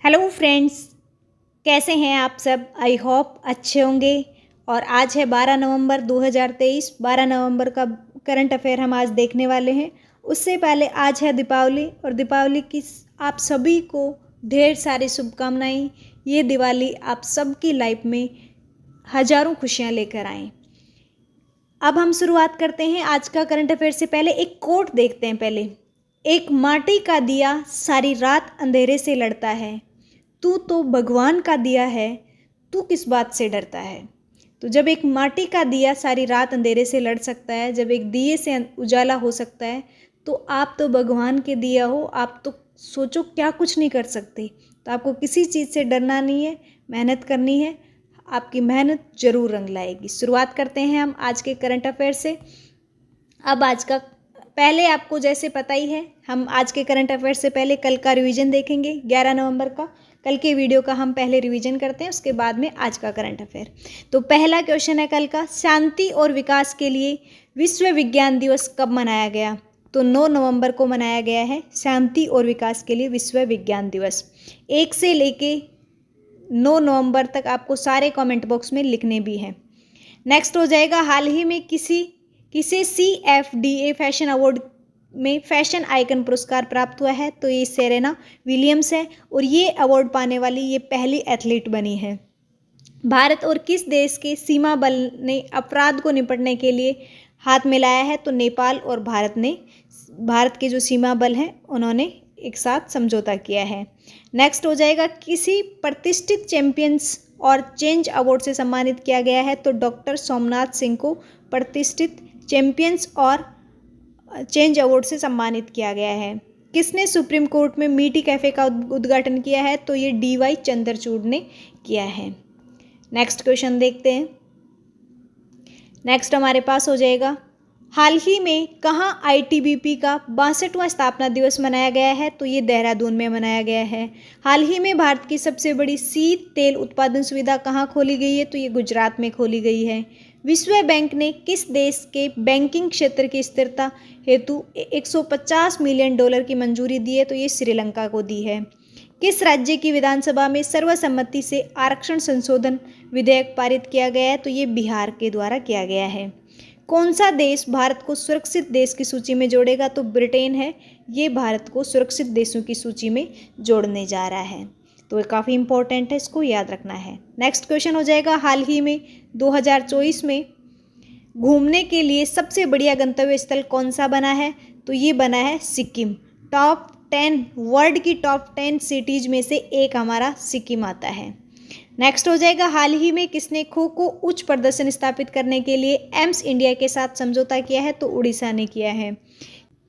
Hello friends, कैसे हैं आप सब। आई होप अच्छे होंगे। और आज है 12 नवंबर 2023। 12 नवंबर का करंट अफेयर हम आज देखने वाले हैं। उससे पहले आज है दीपावली, और दीपावली की आप सभी को ढेर सारी शुभकामनाएं। ये दिवाली आप सबकी लाइफ में हजारों खुशियां लेकर आए। अब हम शुरुआत करते हैं आज का करंट अफेयर से पहले एक कोट देखते हैं। पहले, एक माटी का दिया सारी रात अंधेरे से लड़ता है, तू तो भगवान का दिया है, तू किस बात से डरता है। तो जब एक माटी का दिया सारी रात अंधेरे से लड़ सकता है, जब एक दिए से उजाला हो सकता है, तो आप तो भगवान के दिया हो। आप तो सोचो क्या कुछ नहीं कर सकते। तो आपको किसी चीज़ से डरना नहीं है, मेहनत करनी है। आपकी मेहनत जरूर रंग लाएगी। शुरुआत करते हैं हम आज के करंट अफेयर से। अब आज का पहले आपको जैसे पता ही है, हम आज के करंट अफेयर से पहले कल का रिवीजन देखेंगे 11 नवंबर का। कल के वीडियो का हम पहले रिवीजन करते हैं, उसके बाद में आज का करंट अफेयर। तो पहला क्वेश्चन है कल का, शांति और विकास के लिए विश्व विज्ञान दिवस कब मनाया गया। तो 9 नवंबर को मनाया गया है शांति और विकास के लिए विश्व विज्ञान दिवस। 1 से लेके 9 नवंबर तक आपको सारे कमेंट बॉक्स में लिखने भी हैं। नेक्स्ट हो जाएगा, हाल ही में किसे CFDA फैशन अवार्ड में फैशन आइकन पुरस्कार प्राप्त हुआ है। तो ये सेरेना विलियम्स है, और ये अवार्ड पाने वाली ये पहली एथलीट बनी है। भारत और किस देश के सीमा बल ने अपराध को निपटने के लिए हाथ मिलाया है। तो नेपाल और भारत के जो सीमा बल हैं उन्होंने एक साथ समझौता किया है। नेक्स्ट हो जाएगा, किसी प्रतिष्ठित चैंपियंस और चेंज अवार्ड से सम्मानित किया गया है। तो डॉक्टर सोमनाथ सिंह को प्रतिष्ठित चैंपियंस और चेंज अवार्ड से सम्मानित किया गया है। किसने सुप्रीम कोर्ट में मीठी कैफ़े का उद्घाटन किया है। तो ये DY चंद्रचूड़ ने किया है। नेक्स्ट क्वेश्चन देखते हैं। नेक्स्ट हमारे पास हो जाएगा, हाल ही में कहाँ ITBP का 62वां स्थापना दिवस मनाया गया है। तो ये देहरादून में मनाया गया है। हाल ही में भारत की सबसे बड़ी शीत तेल उत्पादन सुविधा कहाँ खोली गई है। तो ये गुजरात में खोली गई है। विश्व बैंक ने किस देश के बैंकिंग क्षेत्र की स्थिरता हेतु $150 मिलियन की मंजूरी दी है। तो ये श्रीलंका को दी है। किस राज्य की विधानसभा में सर्वसम्मति से आरक्षण संशोधन विधेयक पारित किया गया है। तो ये बिहार के द्वारा किया गया है। कौन सा देश भारत को सुरक्षित देश की सूची में जोड़ेगा। तो ब्रिटेन है, ये भारत को सुरक्षित देशों की सूची में जोड़ने जा रहा है। तो ये काफ़ी इंपॉर्टेंट है, इसको याद रखना है। नेक्स्ट क्वेश्चन हो जाएगा, हाल ही में 2024 में घूमने के लिए सबसे बढ़िया गंतव्य स्थल कौन सा बना है। तो ये बना है सिक्किम। वर्ल्ड की टॉप 10 सिटीज में से एक हमारा सिक्किम आता है। नेक्स्ट हो जाएगा, हाल ही में किसने खो खो उच्च प्रदर्शन स्थापित करने के लिए एम्स इंडिया के साथ समझौता किया है। तो उड़ीसा ने किया है।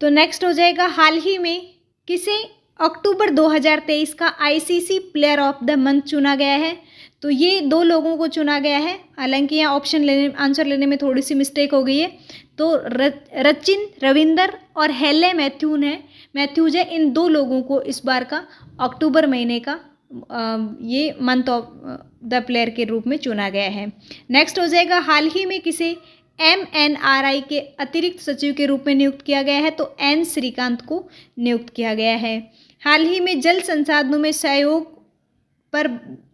तो नेक्स्ट हो जाएगा, हाल ही में किसे अक्टूबर 2023 का ICC player of the month चुना गया है। तो ये 2 लोगों को चुना गया है। हालांकि यहाँ आंसर लेने में थोड़ी सी मिस्टेक हो गई है। तो रचिन रविंदर और हेले मैथ्यूज है। इन 2 लोगों को इस बार का अक्टूबर महीने का ये मंथ ऑफ द प्लेयर के रूप में चुना गया है। नेक्स्ट हो जाएगा, हाल ही में किसे MNRI के अतिरिक्त सचिव के रूप में नियुक्त किया गया है। तो N श्रीकांत को नियुक्त किया गया है। हाल ही में जल संसाधनों में सहयोग पर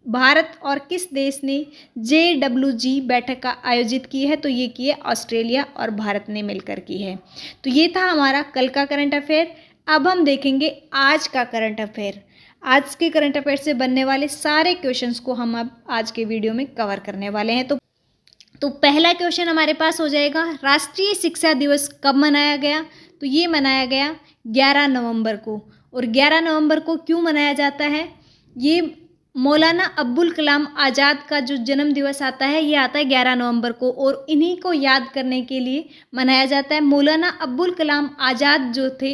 भारत और किस देश ने JWG बैठक का आयोजित की है। तो ये की है ऑस्ट्रेलिया और भारत ने मिलकर की है। तो ये था हमारा कल का करंट अफेयर। अब हम देखेंगे आज का करंट अफेयर। आज के करंट अफेयर से बनने वाले सारे क्वेश्चंस को हम अब आज के वीडियो में कवर करने वाले हैं। तो पहला क्वेश्चन हमारे पास हो जाएगा, राष्ट्रीय शिक्षा दिवस कब मनाया गया। तो ये मनाया गया 11 नवंबर को। और 11 नवंबर को क्यों मनाया जाता है। ये मौलाना अब्दुल कलाम आज़ाद का जो जन्म दिवस आता है, ये आता है 11 नवंबर को, और इन्हीं को याद करने के लिए मनाया जाता है। मौलाना अब्दुल कलाम आज़ाद जो थे,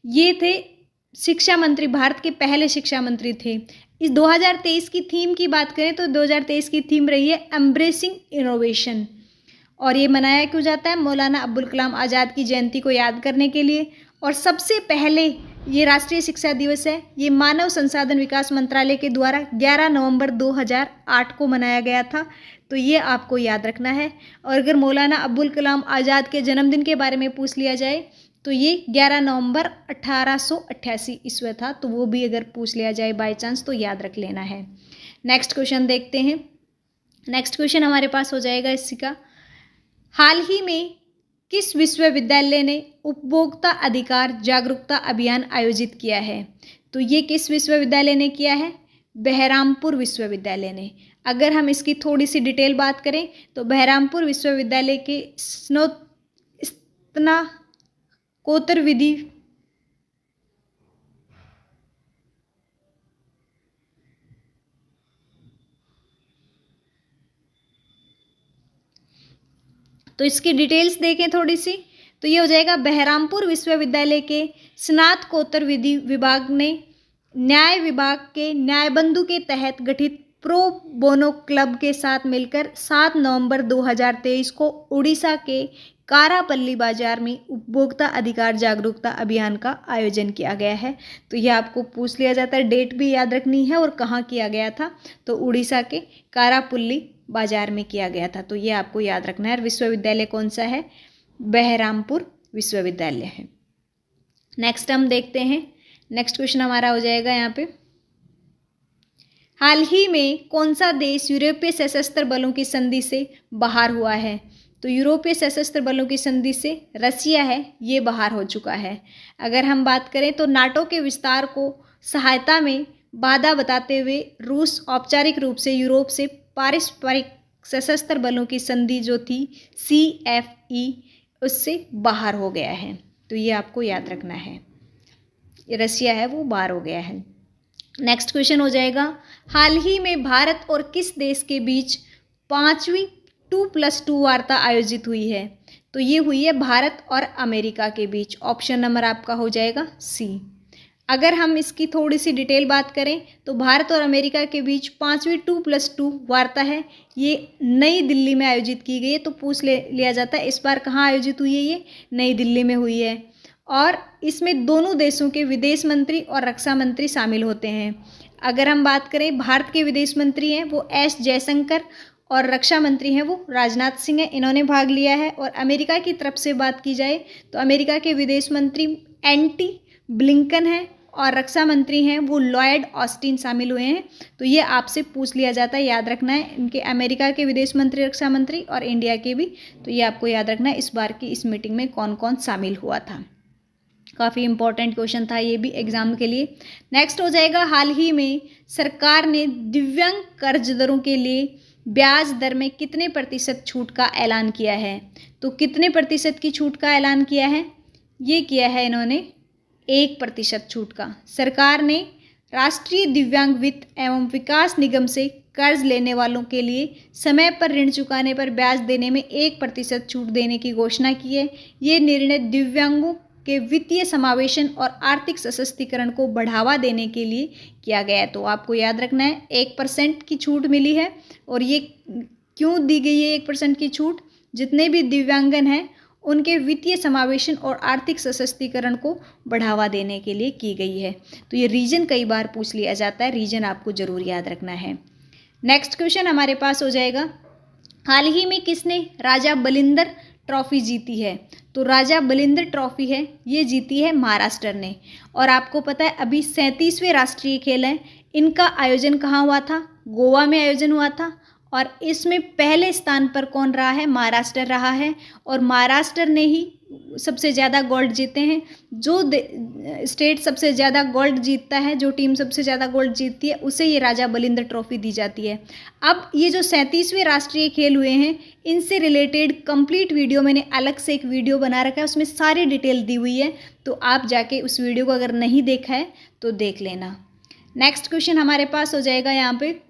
ये थे शिक्षा मंत्री, भारत के पहले शिक्षा मंत्री थे। इस 2023 की थीम की बात करें तो 2023 की थीम रही है एम्ब्रेसिंग इनोवेशन। और ये मनाया क्यों जाता है, मौलाना अब्दुल कलाम आज़ाद की जयंती को याद करने के लिए। और सबसे पहले ये राष्ट्रीय शिक्षा दिवस है, ये मानव संसाधन विकास मंत्रालय के द्वारा 11 नवंबर 2008 को मनाया गया था। तो ये आपको याद रखना है। और अगर मौलाना अब्दुल कलाम आज़ाद के जन्मदिन के बारे में पूछ लिया जाए तो ये 11 नवंबर 1888 ईस्वी था, तो वो भी अगर पूछ लिया जाए बाय चांस तो याद रख लेना है। नेक्स्ट क्वेश्चन देखते हैं। नेक्स्ट क्वेश्चन हमारे पास हो जाएगा इसी का, हाल ही में किस विश्वविद्यालय ने उपभोक्ता अधिकार जागरूकता अभियान आयोजित किया है? तो ये किस विश्वविद्यालय ने किया है? बहरामपुर विश्वविद्यालय ने। अगर हम इसकी थोड़ी सी डिटेल बात करें तो बहरामपुर विश्वविद्यालय के स्नातकोत्तर विधि तो इसकी डिटेल्स देखें थोड़ी सी, तो ये हो जाएगा बहरामपुर विश्वविद्यालय के स्नातकोत्तर विधि विभाग ने न्याय विभाग के न्यायबंधु के तहत गठित प्रो बोनो क्लब के साथ मिलकर 7 नवंबर 2023 को उड़ीसा के कारापल्ली बाजार में उपभोक्ता अधिकार जागरूकता अभियान का आयोजन किया गया है। तो ये आपको पूछ लिया जाता है, डेट भी याद रखनी है और कहाँ किया गया था, तो उड़ीसा के कारापल्ली बाजार में किया गया था। तो ये आपको याद रखना है। विश्वविद्यालय कौन सा है? बहरामपुर विश्वविद्यालय है। नेक्स्ट हम देखते हैं, नेक्स्ट क्वेश्चन हमारा हो जाएगा यहाँ पे, हाल ही में कौन सा देश यूरोपीय सशस्त्र बलों की संधि से बाहर हुआ है? तो यूरोपीय सशस्त्र बलों की संधि से रसिया है, ये बाहर हो चुका है। अगर हम बात करें तो नाटो के विस्तार को सहायता में बाधा बताते हुए रूस औपचारिक रूप से यूरोप से पारस्परिक सशस्त्र बलों की संधि जो थी CFE उससे बाहर हो गया है। तो ये आपको याद रखना है, रसिया है वो बाहर हो गया है। नेक्स्ट क्वेश्चन हो जाएगा, हाल ही में भारत और किस देश के बीच 5वीं 2+2 वार्ता आयोजित हुई है? तो ये हुई है भारत और अमेरिका के बीच। ऑप्शन नंबर आपका हो जाएगा C। अगर हम इसकी थोड़ी सी डिटेल बात करें तो भारत और अमेरिका के बीच 5वीं 2+2 वार्ता है, ये नई दिल्ली में आयोजित की गई है। तो पूछ लिया जाता है इस बार कहाँ आयोजित हुई है? ये नई दिल्ली में हुई है और इसमें दोनों देशों के विदेश मंत्री और रक्षा मंत्री शामिल होते हैं। अगर हम बात करें, भारत के विदेश मंत्री हैं वो S जयशंकर और रक्षा मंत्री हैं वो राजनाथ सिंह हैं, इन्होंने भाग लिया है। और अमेरिका की तरफ से बात की जाए तो अमेरिका के विदेश मंत्री एंटी ब्लिंकन हैं और रक्षा मंत्री हैं वो लॉयड ऑस्टिन शामिल हुए हैं। तो ये आपसे पूछ लिया जाता है, याद रखना है इनके अमेरिका के विदेश मंत्री रक्षा मंत्री और इंडिया के भी। तो ये आपको याद रखना है इस बार की इस मीटिंग में कौन कौन शामिल हुआ था। काफ़ी इंपॉर्टेंट क्वेश्चन था ये भी एग्जाम के लिए। नेक्स्ट हो जाएगा, हाल ही में सरकार ने दिव्यांग कर्जदारों के लिए ब्याज दर में कितने प्रतिशत छूट का ऐलान किया है? तो कितने प्रतिशत की छूट का ऐलान किया है? ये किया है इन्होंने 1% छूट का। सरकार ने राष्ट्रीय दिव्यांग वित्त एवं विकास निगम से कर्ज लेने वालों के लिए समय पर ऋण चुकाने पर ब्याज देने में 1% छूट देने की घोषणा की है। ये निर्णय दिव्यांगों के वित्तीय समावेशन और आर्थिक सशक्तिकरण को बढ़ावा देने के लिए किया गया है। तो आपको याद रखना है 1% की छूट मिली है। और ये क्यों दी गई है 1% की छूट? जितने भी दिव्यांगन हैं उनके वित्तीय समावेशन और आर्थिक सशक्तिकरण को बढ़ावा देने के लिए की गई है। तो ये रीजन कई बार पूछ लिया जाता है, रीजन आपको जरूर याद रखना है। नेक्स्ट क्वेश्चन हमारे पास हो जाएगा, हाल ही में किसने राजा बलिंदर ट्रॉफी जीती है? तो राजा बलिंदर ट्रॉफी है ये जीती है महाराष्ट्र ने। और आपको पता है अभी 37वें राष्ट्रीय खेल हैं, इनका आयोजन कहाँ हुआ था? गोवा में आयोजन हुआ था। और इसमें पहले स्थान पर कौन रहा है? महाराष्ट्र रहा है। और महाराष्ट्र ने ही सबसे ज़्यादा गोल्ड जीते हैं। जो स्टेट सबसे ज़्यादा गोल्ड जीतता है, जो टीम सबसे ज़्यादा गोल्ड जीतती है, उसे ये राजा बलिंदर ट्रॉफी दी जाती है। अब ये जो 37वें राष्ट्रीय खेल हुए हैं इनसे रिलेटेड कंप्लीट वीडियो मैंने अलग से एक वीडियो बना रखा है, उसमें सारी डिटेल दी हुई है। तो आप जाके उस वीडियो को अगर नहीं देखा है तो देख लेना। नेक्स्ट क्वेश्चन हमारे पास हो जाएगा यहाँ पे,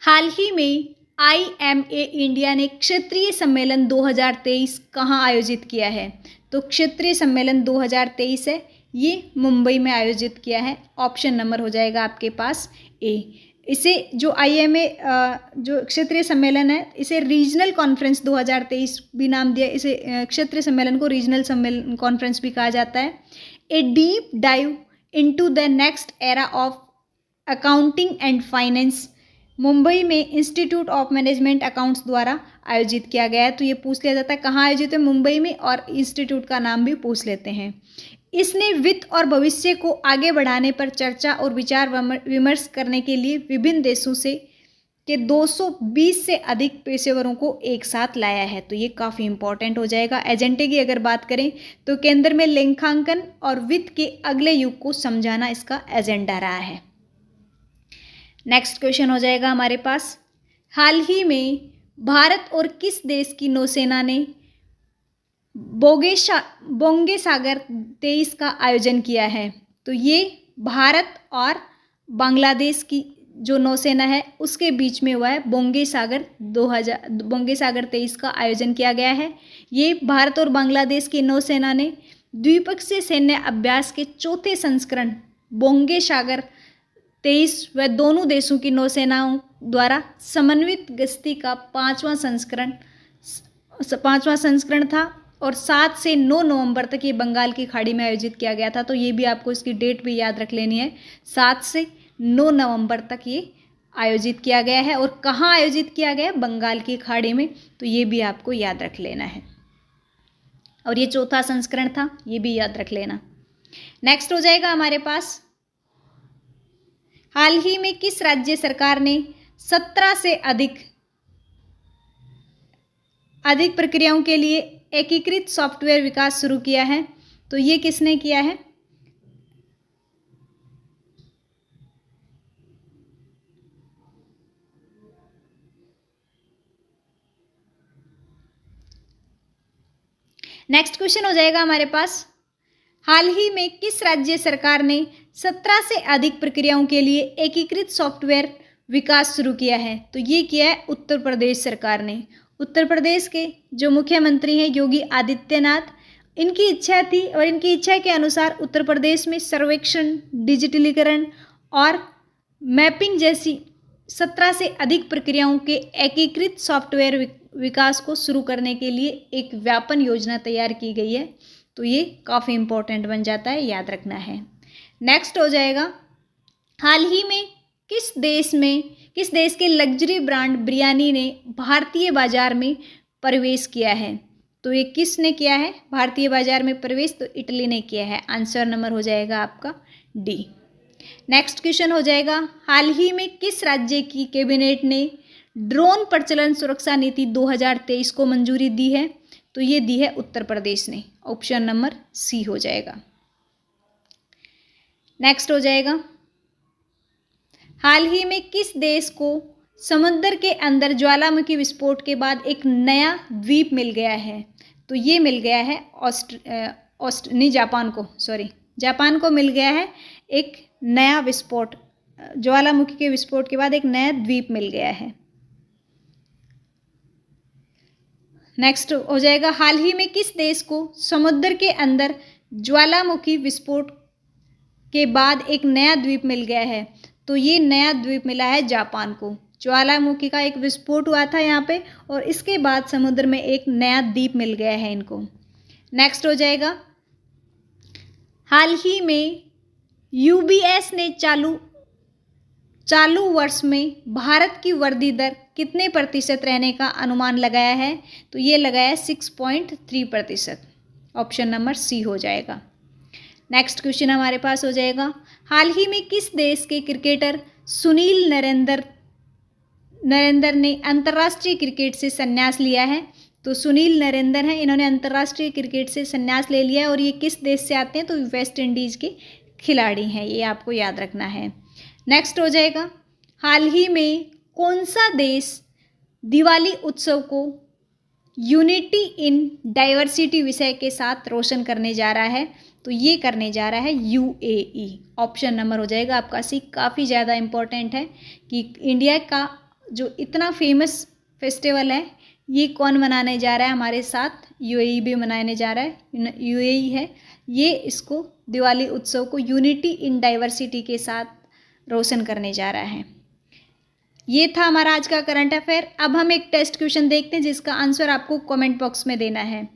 हाल ही में IMA इंडिया ने क्षेत्रीय सम्मेलन 2023 कहाँ आयोजित किया है? तो क्षेत्रीय सम्मेलन 2023 है ये मुंबई में आयोजित किया है। ऑप्शन नंबर हो जाएगा आपके पास A। इसे जो IMA जो क्षेत्रीय सम्मेलन है इसे रीजनल कॉन्फ्रेंस 2023 भी नाम दिया, इसे क्षेत्रीय सम्मेलन को रीजनल सम्मेलन कॉन्फ्रेंस भी कहा जाता है। A deep dive into the next era of accounting and finance Mumbai में इंस्टीट्यूट ऑफ मैनेजमेंट अकाउंट्स द्वारा आयोजित किया गया है। तो ये पूछ लिया जाता है कहाँ आयोजित है, मुंबई में, और इंस्टीट्यूट का नाम भी पूछ लेते हैं। इसने वित्त और भविष्य को आगे बढ़ाने पर चर्चा और विचार विमर्श करने के लिए विभिन्न देशों से के 220 से अधिक पेशेवरों को एक साथ लाया है। तो ये काफ़ी इंपॉर्टेंट हो जाएगा। एजेंडे की अगर बात करें तो केंद्र में लेखांकन और वित्त के अगले युग को समझाना इसका एजेंडा रहा है। नेक्स्ट क्वेश्चन हो जाएगा हमारे पास, हाल ही में भारत और किस देश की नौसेना ने बोंगे सागर 23 का आयोजन किया है? तो ये भारत और बांग्लादेश की जो नौसेना है उसके बीच में हुआ है बोंगे सागर 23 का आयोजन किया गया है। ये भारत और बांग्लादेश की नौसेना ने द्विपक्षीय सैन्य अभ्यास के चौथे संस्करण बोंगे सागर 23 व दोनों देशों की नौसेनाओं द्वारा समन्वित गश्ती का पाँचवां संस्करण था और 7 से 9 नवंबर तक ये बंगाल की खाड़ी में आयोजित किया गया था। तो ये भी आपको इसकी डेट भी याद रख लेनी है, 7 से 9 नवंबर तक ये आयोजित किया गया है। और कहाँ आयोजित किया गया? बंगाल की खाड़ी में। तो ये भी आपको याद रख लेना है। और ये चौथा संस्करण था, ये भी याद रख लेना। नेक्स्ट हो जाएगा हमारे पास, हाल ही में किस राज्य सरकार ने 17 से अधिक प्रक्रियाओं के लिए एकीकृत सॉफ्टवेयर विकास शुरू किया है? तो ये किसने किया है? नेक्स्ट क्वेश्चन हो जाएगा हमारे पास, हाल ही में किस राज्य सरकार ने 17 से अधिक प्रक्रियाओं के लिए एकीकृत सॉफ्टवेयर विकास शुरू किया है? तो ये किया है उत्तर प्रदेश सरकार ने। उत्तर प्रदेश के जो मुख्यमंत्री हैं योगी आदित्यनाथ, इनकी इच्छा थी और इनकी इच्छा के अनुसार उत्तर प्रदेश में सर्वेक्षण, डिजिटलीकरण और मैपिंग जैसी 17 से अधिक प्रक्रियाओं के एकीकृत सॉफ्टवेयर विकास को शुरू करने के लिए एक व्यापक योजना तैयार की गई है। तो ये काफ़ी इंपॉर्टेंट बन जाता है, याद रखना है। नेक्स्ट हो जाएगा, हाल ही में किस देश के लग्जरी ब्रांड बिरयानी ने भारतीय बाजार में प्रवेश किया है? तो ये किसने किया है भारतीय बाजार में प्रवेश? तो इटली ने किया है। आंसर नंबर हो जाएगा आपका डी। नेक्स्ट क्वेश्चन हो जाएगा, हाल ही में किस राज्य की कैबिनेट ने ड्रोन प्रचलन सुरक्षा नीति 2023 को मंजूरी दी है? तो ये दी है उत्तर प्रदेश ने। ऑप्शन नंबर सी हो जाएगा। नेक्स्ट हो जाएगा, हाल ही में किस देश को समुद्र के अंदर ज्वालामुखी विस्फोट के बाद एक नया द्वीप मिल गया है? तो ये मिल गया है जापान को मिल गया है एक नया विस्फोट, ज्वालामुखी के विस्फोट के बाद एक नया द्वीप मिल गया है। नेक्स्ट हो जाएगा, हाल ही में किस देश को समुद्र के अंदर ज्वालामुखी विस्फोट के बाद एक नया द्वीप मिल गया है? तो ये नया द्वीप मिला है जापान को। ज्वालामुखी का एक विस्फोट हुआ था यहाँ पे और इसके बाद समुद्र में एक नया द्वीप मिल गया है इनको। नेक्स्ट हो जाएगा, हाल ही में यूबीएस ने चालू वर्ष में भारत की वृद्धि दर कितने प्रतिशत रहने का अनुमान लगाया है? तो ये लगाया 6.3%। ऑप्शन नंबर सी हो जाएगा। नेक्स्ट क्वेश्चन हमारे पास हो जाएगा, हाल ही में किस देश के क्रिकेटर सुनील नरेंद्र ने अंतर्राष्ट्रीय क्रिकेट से संन्यास लिया है? तो सुनील नरेंद्र हैं, इन्होंने अंतर्राष्ट्रीय क्रिकेट से संन्यास ले लिया है और ये किस देश से आते हैं? तो वेस्ट इंडीज़ के खिलाड़ी हैं, ये आपको याद रखना है। नेक्स्ट हो जाएगा, हाल ही में कौन सा देश दिवाली उत्सव को यूनिटी इन डाइवर्सिटी विषय के साथ रोशन करने जा रहा है? तो ये करने जा रहा है यूएई। ऑप्शन नंबर हो जाएगा आपका सी। काफ़ी ज़्यादा इम्पोर्टेंट है कि इंडिया का जो इतना फेमस फेस्टिवल है ये कौन मनाने जा रहा है हमारे साथ? यूएई भी मनाने जा रहा है। यूएई है ये इसको दिवाली उत्सव को यूनिटी इन डाइवर्सिटी के साथ रोशन करने जा रहा है। ये था हमारा आज का करंट अफेयर। अब हम एक टेस्ट क्वेश्चन देखते हैं जिसका आंसर आपको कमेंट बॉक्स में देना है।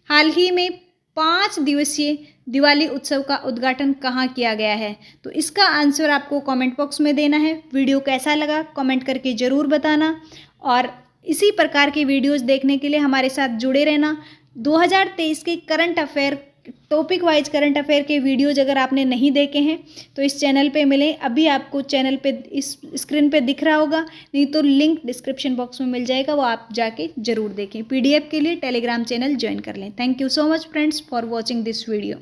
हाल ही में 5 दिवसीय दिवाली उत्सव का उद्घाटन कहाँ किया गया है? तो इसका आंसर आपको कमेंट बॉक्स में देना है। वीडियो कैसा लगा कमेंट करके ज़रूर बताना और इसी प्रकार की वीडियोस देखने के लिए हमारे साथ जुड़े रहना। 2023 के current affair topic wise current affair के वीडियोज अगर आपने नहीं देखे हैं तो इस चैनल पे मिलें। अभी आपको चैनल पे इस स्क्रीन पे दिख रहा होगा, नहीं तो लिंक डिस्क्रिप्शन बॉक्स में मिल जाएगा, वो आप जाके ज़रूर देखें। PDF के लिए टेलीग्राम चैनल ज्वाइन कर लें। Thank you so much friends for watching this video.